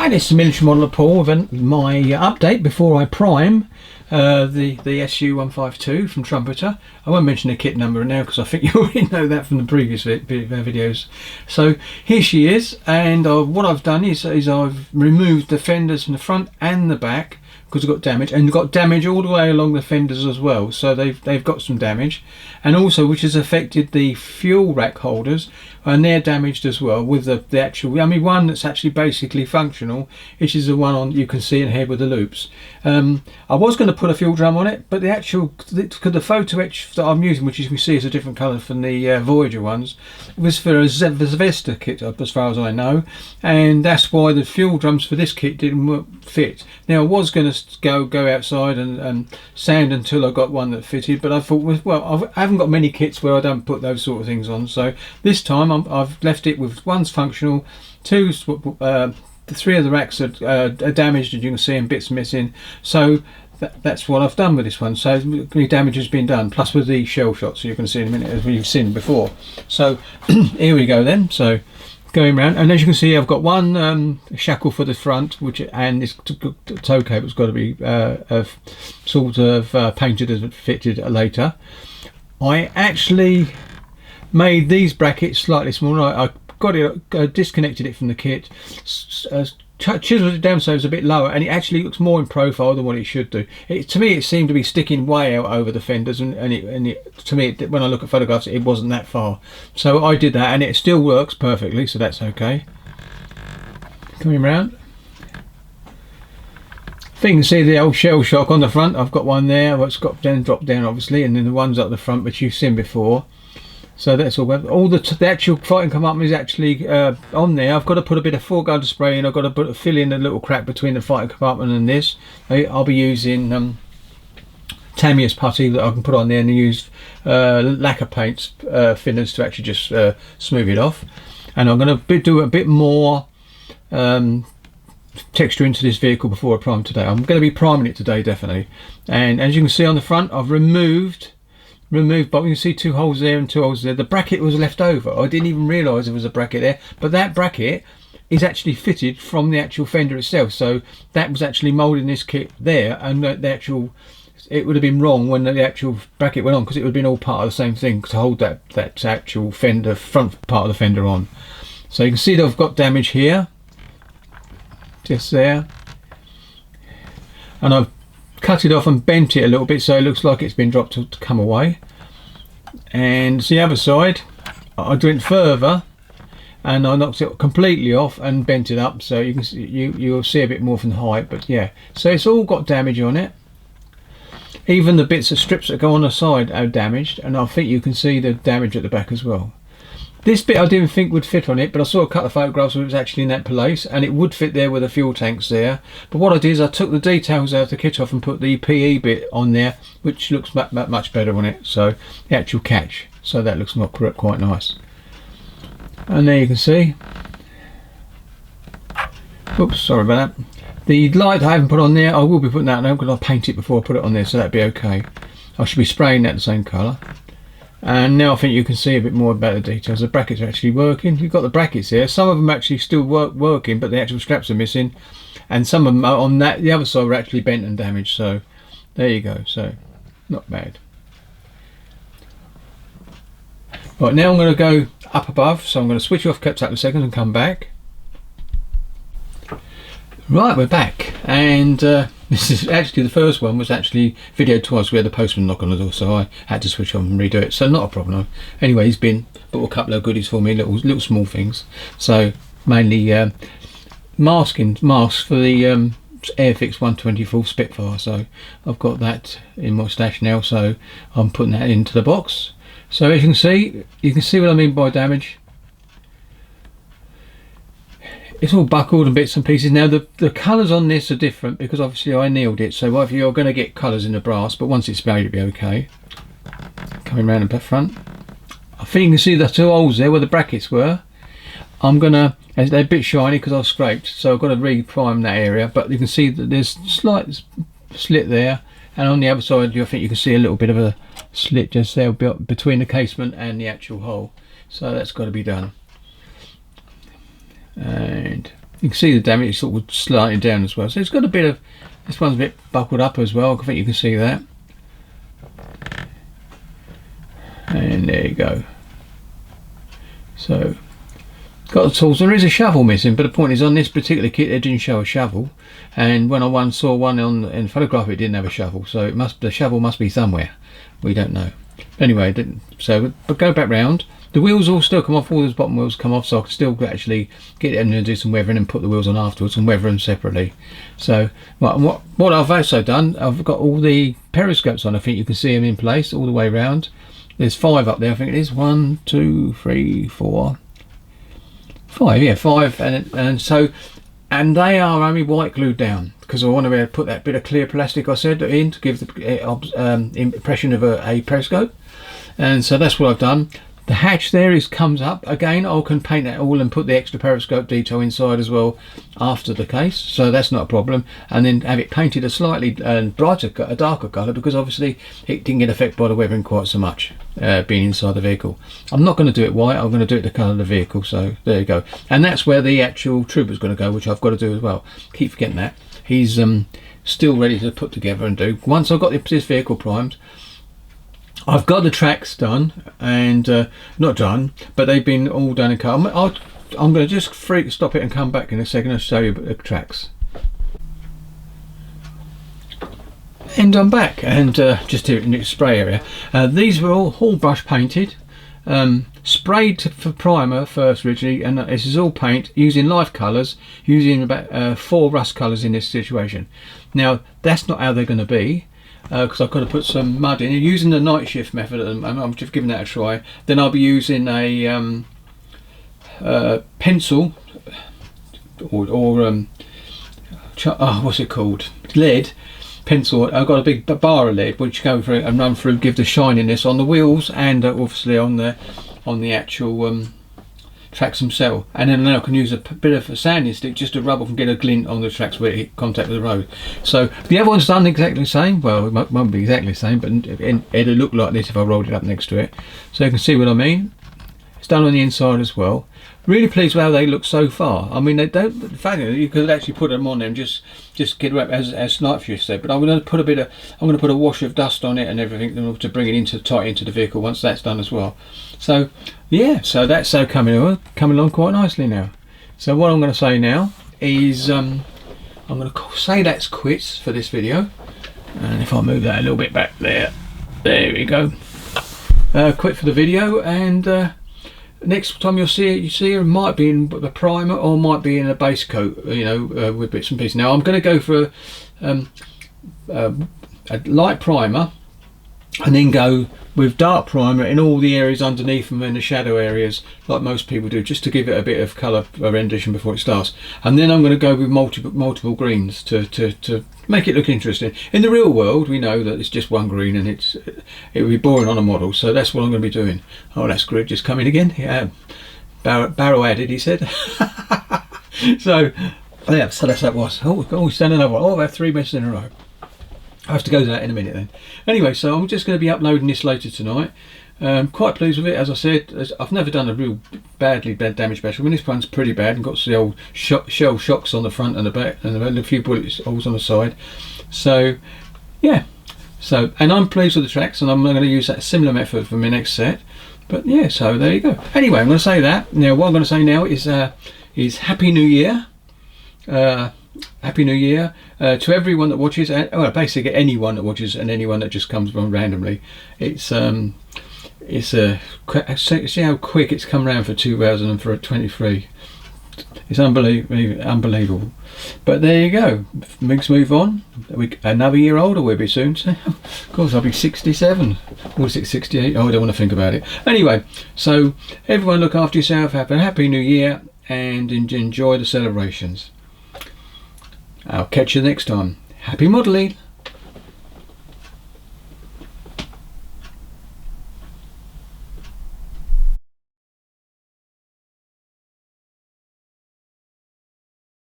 Right, it's the miniature model of Paul with my update before I prime the SU152 from Trumpeter. I won't mention the kit number now because I think you already know that from the previous videos. So here she is, and what I've done is I've removed the fenders from the front and the back because it got damage, and got damage all the way along the fenders as well, so they've got some damage, and also which has affected the fuel rack holders, and they're damaged as well with the actual, I mean, one that's actually basically functional, which is the one on you can see in here with the loops. I was going to put a fuel drum on it, but the photo etch that I'm using, which you can see is a different colour from the Voyager ones, was for a Zvezda kit as far as I know, and that's why the fuel drums for this kit didn't fit. Now I was going to go outside and sand until I got one that fitted, but I thought, well, I haven't got many kits where I don't put those sort of things on, so this time I've left it with one's functional, two, the three of the racks are damaged, as you can see, and bits missing, so that's what I've done with this one. So the damage has been done, plus with the shell shots, so you can see in a minute as we've seen before. So here we go then. So going around, and as you can see, I've got one shackle for the front, and this toe cable's got to be sort of painted and fitted later. I actually made these brackets slightly smaller. I got it, disconnected it from the kit, chiseled it down so it's a bit lower, and it actually looks more in profile than what it should do. To me, it seemed to be sticking way out over the fenders, and to me, when I look at photographs, it wasn't that far. So I did that, and it still works perfectly, so that's okay. Coming round, I think you can see the old shell shock on the front. I've got one there, well, it's got dropped down obviously, and then the ones up the front which you've seen before. So that's all. The actual fighting compartment is actually on there. I've got to put a bit of four-guard spray in. I've got to fill in a little crack between the fighting compartment and this. I'll be using Tamiya's putty that I can put on there, and use lacquer paints thinners to actually just smooth it off. And I'm going to do a bit more texture into this vehicle before I prime today. I'm going to be priming it today, definitely. And as you can see on the front, I've removed, but you can see two holes there and two holes there. The bracket was left over. I didn't even realise there was a bracket there, but that bracket is actually fitted from the actual fender itself, so that was actually moulded in this kit there, and it would have been wrong when the actual bracket went on, because it would have been all part of the same thing to hold that actual fender, front part of the fender on. So you can see that I've got damage here, just there, and I've cut it off and bent it a little bit so it looks like it's been dropped to come away. And the other side, I went further and I knocked it completely off and bent it up, so you can see, you'll see a bit more from the height. But yeah, so it's all got damage on it. Even the bits of strips that go on the side are damaged, and I think you can see the damage at the back as well. This bit I didn't think would fit on it, but I saw a couple of photographs where it was actually in that place, and it would fit there with the fuel tanks there. But what I did is I took the details out of the kit off and put the PE bit on there, which looks much better on it. So the actual catch, so that looks quite nice. And there you can see. Oops, sorry about that. The light I haven't put on there, I will be putting that on because I'll paint it before I put it on there, so that'd be okay. I should be spraying that the same colour. And now I think you can see a bit more about the details. The brackets are actually working. You've got the brackets here. Some of them actually still working, but the actual straps are missing. And some of them are on the other side were actually bent and damaged. So there you go. So not bad. Right, now I'm going to go up above. So I'm going to switch off a couple of seconds and come back. Right, we're back, and this is actually the first one was actually videoed twice. We had the postman knock on the door, so I had to switch on and redo it. So not a problem. Anyway, he's bought a couple of goodies for me, little small things. So mainly masks for the Airfix 124 Spitfire. So I've got that in my stash now. So I'm putting that into the box. So as you can see what I mean by damage. It's all buckled and bits and pieces. Now the colours on this are different because obviously I annealed it, so either you're going to get colours in the brass, but once it's made it'll be okay. Coming around the front, I think you can see the two holes there where the brackets were. I'm gonna, as they're a bit shiny because I've scraped, so I've got to re-prime that area, but you can see that there's a slight slit there, and on the other side I think you can see a little bit of a slit just there between the casement and the actual hole, so that's got to be done. And You can see the damage is sort of slanting down as well. So it's got a bit of, this one's a bit buckled up as well. I think you can see that. And there you go. So got the tools. There is a shovel missing, but the point is on this particular kit it didn't show a shovel, and when I saw one in the photograph it didn't have a shovel, so the shovel must be somewhere. We don't know. Anyway, but go back round. The wheels all still come off, all those bottom wheels come off, so I can still actually get them and do some weathering and put the wheels on afterwards and weather them separately. So right, what I've also done, I've got all the periscopes on. I think you can see them in place all the way round. There's 5 up there, I think it is. 1, 2, 3, 4, 5. Yeah, 5, and they are only white glued down because I want to be able to put that bit of clear plastic I said in to give the impression of a periscope, and so that's what I've done. The hatch there comes up again. I can paint that all and put the extra periscope detail inside as well after the case, so that's not a problem. And then have it painted a slightly brighter, a darker colour, because obviously it didn't get affected by the weathering quite so much being inside the vehicle. I'm not going to do it white. I'm going to do it the colour of the vehicle. So there you go. And that's where the actual trooper's going to go, which I've got to do as well. Keep forgetting that. He's still ready to put together and do. Once I've got this vehicle primed, I've got the tracks done, and not done, but they've been all done and cut. I'm going to just stop it and come back in a second and show you the tracks. And I'm back, and just here in the spray area. These were all brush painted, sprayed for primer first originally, and this is all paint using live colours, using about 4 rust colours in this situation. Now that's not how they're going to be. Because I've got to put some mud in. Using the night shift method, and I'm just giving that a try. Then I'll be using a pencil or what's it called? Lead pencil. I've got a big bar of lead which go through and run through, give the shininess on the wheels and obviously on the actual tracks themselves, and then I can use a bit of a sanding stick just to rub off and get a glint on the tracks where it hit contact with the road. So the other one's done exactly the same. Well, it won't be exactly the same, but it'll look like this if I rolled it up next to it, so you can see what I mean. It's done on the inside as well. Really pleased with how they look so far. I mean, they don't. The fact that you could actually put them on there and just get it as Night Shift said. But I'm going to put a wash of dust on it and everything to bring it tight into the vehicle once that's done as well. So yeah, so that's coming along quite nicely now. So what I'm going to say now is I'm going to say that's quits for this video. And if I move that a little bit back there we go. Quit for the video, and next time you'll see it might be in a primer or might be in a base coat, with bits and pieces. Now I'm going to go for a light primer and then go with dark primer in all the areas underneath them and the shadow areas, like most people do, just to give it a bit of colour rendition before it starts. And then I'm going to go with multiple greens to make it look interesting. In the real world, we know that it's just one green and it would be boring on a model, so that's what I'm going to be doing. Oh, that's Greg just coming again. Yeah, barrel added, he said. So yeah, so that's that was. Oh, we've done another one. Oh, I have 3 misses in a row. I have to go to that in a minute then. Anyway, so I'm just going to be uploading this later tonight. Quite pleased with it, as I said. I've never done a real badly damaged battery. I mean, this one's pretty bad and got the old shell shocks on the front and the back, and a few bullet holes on the side. So yeah, and I'm pleased with the tracks, and I'm going to use that similar method for my next set. But yeah, so there you go. Anyway, I'm going to say that. Now what I'm going to say now is Happy New Year. Happy New Year to everyone that watches, well, basically anyone that watches and anyone that just comes on randomly. It's see how quick it's come around for 2023. It's unbelievable. But there you go. Let's move on. Another year older we'll be soon. Of course, I'll be 67. Or 68. Oh, I don't want to think about it. Anyway, so everyone look after yourself. Have a happy New Year and enjoy the celebrations. I'll catch you next time. Happy modelling.